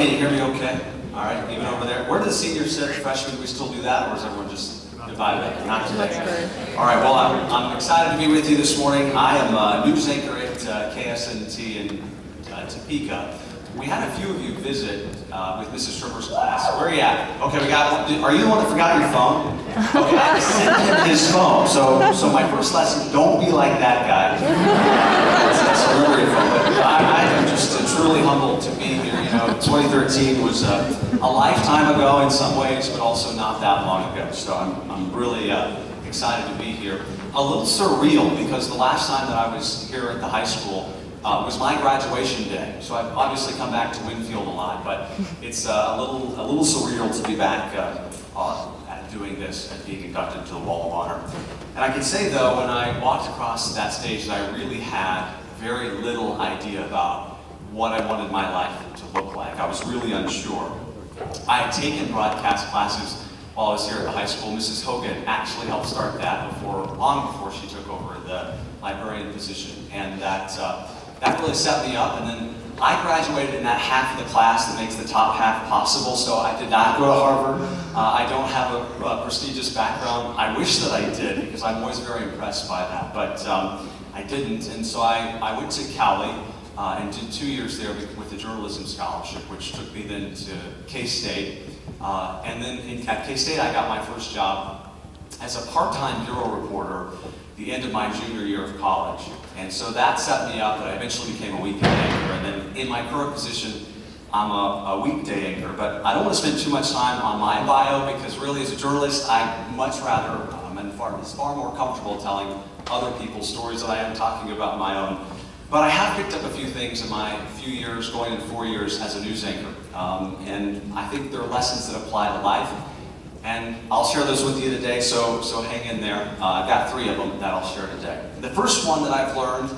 Can you hear me okay? All right, even over there. Where do the seniors sit? Freshmen, do we still do that, or is everyone just divided? Not today. All right, well, I'm excited to be with you this morning. I am a news anchor at KSNT in Topeka. We had a few of you visit with Mrs. Schrimmer's class. Where are you at? Okay, we got one. Are you the one that forgot your phone? Okay, I sent him his phone. So my first lesson, don't be like that guy. That's a memory phone. But I am just truly humbled to be here. You know, 2013 was a lifetime ago in some ways, but also not that long ago. So I'm really excited to be here. A little surreal because the last time that I was here at the high school was my graduation day. So I've obviously come back to Winfield a lot, but it's a little surreal to be back at doing this and being inducted to the Wall of Honor. And I can say though, when I walked across that stage, that I really had very little idea about what I wanted my life to look like. I was really unsure. I had taken broadcast classes while I was here at the high school. Mrs. Hogan actually helped start that long before she took over the librarian position, and that really set me up. And then I graduated in that half of the class that makes the top half possible, so I did not go to Harvard. I don't have a prestigious background. I wish that I did, because I'm always very impressed by that, but I didn't. And so I went to Cali and did 2 years there with the journalism scholarship, which took me then to K-State. And then at K-State I got my first job as a part-time bureau reporter the end of my junior year of college. And so that set me up, and I eventually became a weekend anchor. And then in my current position, I'm a weekday anchor. But I don't want to spend too much time on my bio, because really as a journalist, I'd much rather, and far more comfortable telling other people's stories than I am talking about my own. But I have picked up a few things in my few years, going in 4 years as a news anchor. And I think there are lessons that apply to life. And I'll share those with you today, so hang in there. I've got 3 of them that I'll share today. The first one that I've learned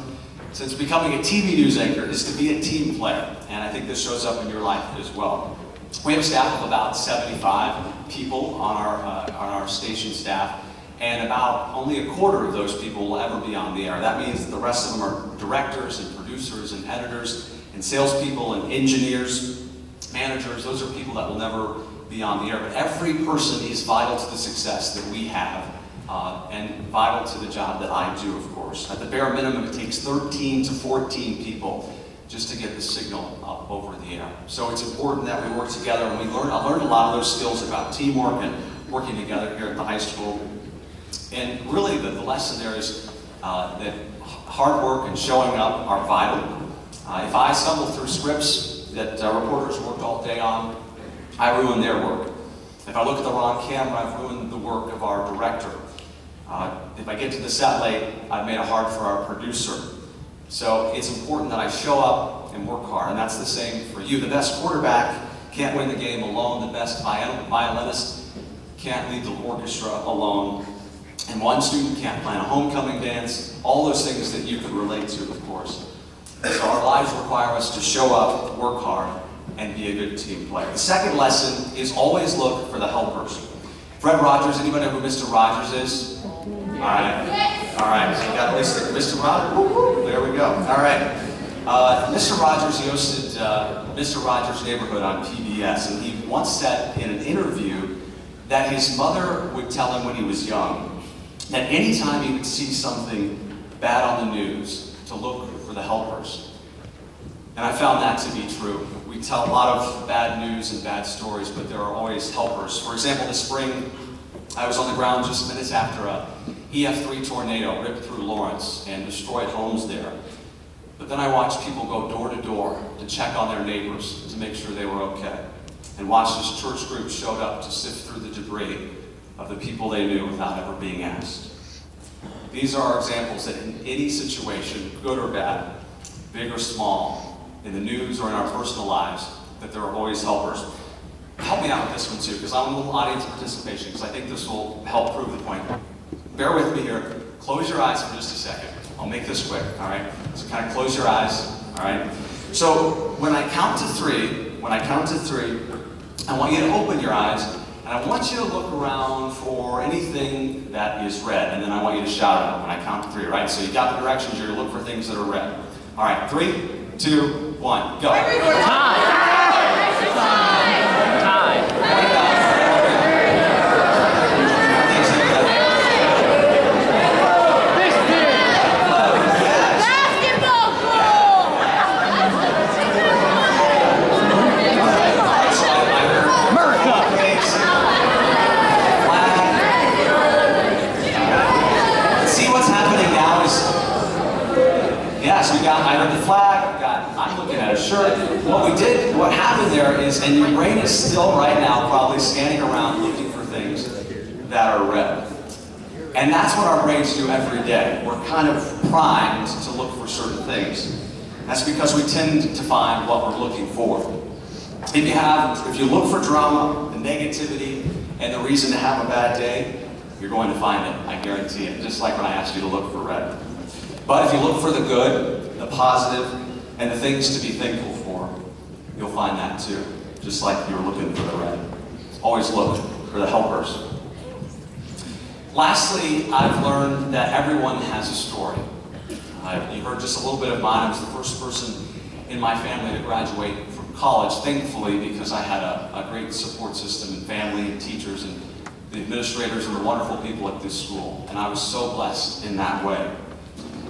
since becoming a TV news anchor is to be a team player. And I think this shows up in your life as well. We have a staff of about 75 people on our station staff, and about only a quarter of those people will ever be on the air. That means that the rest of them are directors and producers and editors and salespeople and engineers, managers. Those are people that will never be on the air, but every person is vital to the success that we have, and vital to the job that I do, of course. At the bare minimum, it takes 13 to 14 people just to get the signal up over the air. So it's important that we work together, and I learned a lot of those skills about teamwork and working together here at the high school. And really the lesson there is that hard work and showing up are vital. If I stumble through scripts that reporters worked all day on, I ruin their work. If I look at the wrong camera, I've ruined the work of our director. If I get to the set late, I've made it hard for our producer. So it's important that I show up and work hard, and that's the same for you. The best quarterback can't win the game alone. The best violinist can't lead the orchestra alone. And one student can't plan a homecoming dance. All those things that you can relate to, of course. So our lives require us to show up, work hard, and be a good team player. The second lesson is always look for the helpers. Fred Rogers, anybody know who Mr. Rogers is? All right, so you got Mr. Rogers, there we go. All right, Mr. Rogers, he hosted Mr. Rogers' Neighborhood on PBS, and he once said in an interview that his mother would tell him when he was young that anytime he would see something bad on the news, to look for the helpers. And I found that to be true. We tell a lot of bad news and bad stories, but there are always helpers. For example, this spring, I was on the ground just minutes after a EF3 tornado ripped through Lawrence and destroyed homes there. But then I watched people go door to door to check on their neighbors to make sure they were okay. And watched as church groups showed up to sift through the debris of the people they knew without ever being asked. These are examples that in any situation, good or bad, big or small, in the news or in our personal lives, that there are always helpers. Help me out with this one too, because I want a little audience participation, because I think this will help prove the point. Bear with me here. Close your eyes for just a second. I'll make this quick, all right? So kind of close your eyes, all right? So when I count to three, I want you to open your eyes, and I want you to look around for anything that is red, and then I want you to shout out when I count to 3, right? So you got the directions, you're to look for things that are red. All right, 3, 2, 1, go. I heard the flag, I'm looking at a shirt. What happened there is, and your brain is still right now probably scanning around looking for things that are red. And that's what our brains do every day. We're kind of primed to look for certain things. That's because we tend to find what we're looking for. If you look for drama, the negativity, and the reason to have a bad day, you're going to find it, I guarantee it, just like when I asked you to look for red. But if you look for the good, the positive, and the things to be thankful for, you'll find that too, just like you're looking for the red. Always look for the helpers. Lastly, I've learned that everyone has a story. You heard just a little bit of mine. I was the first person in my family to graduate from college, thankfully, because I had a great support system and family and teachers and the administrators and the wonderful people at this school. And I was so blessed in that way.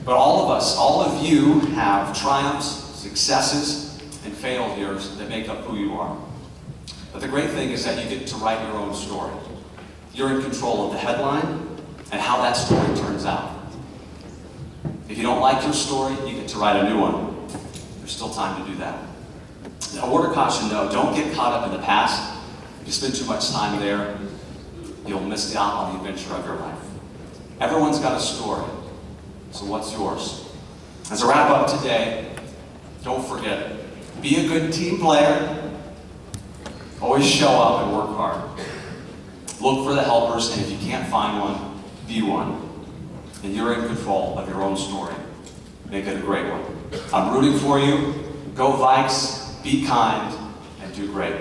But all of us, all of you have triumphs, successes, and failures that make up who you are. But the great thing is that you get to write your own story. You're in control of the headline and how that story turns out. If you don't like your story, you get to write a new one. There's still time to do that. A word of caution though, don't get caught up in the past. If you spend too much time there, you'll miss out on the adventure of your life. Everyone's got a story. So what's yours? As a wrap up today, don't forget, be a good team player. Always show up and work hard. Look for the helpers, and if you can't find one, be one. And you're in control of your own story. Make it a great one. I'm rooting for you. Go Vikes, be kind, and do great.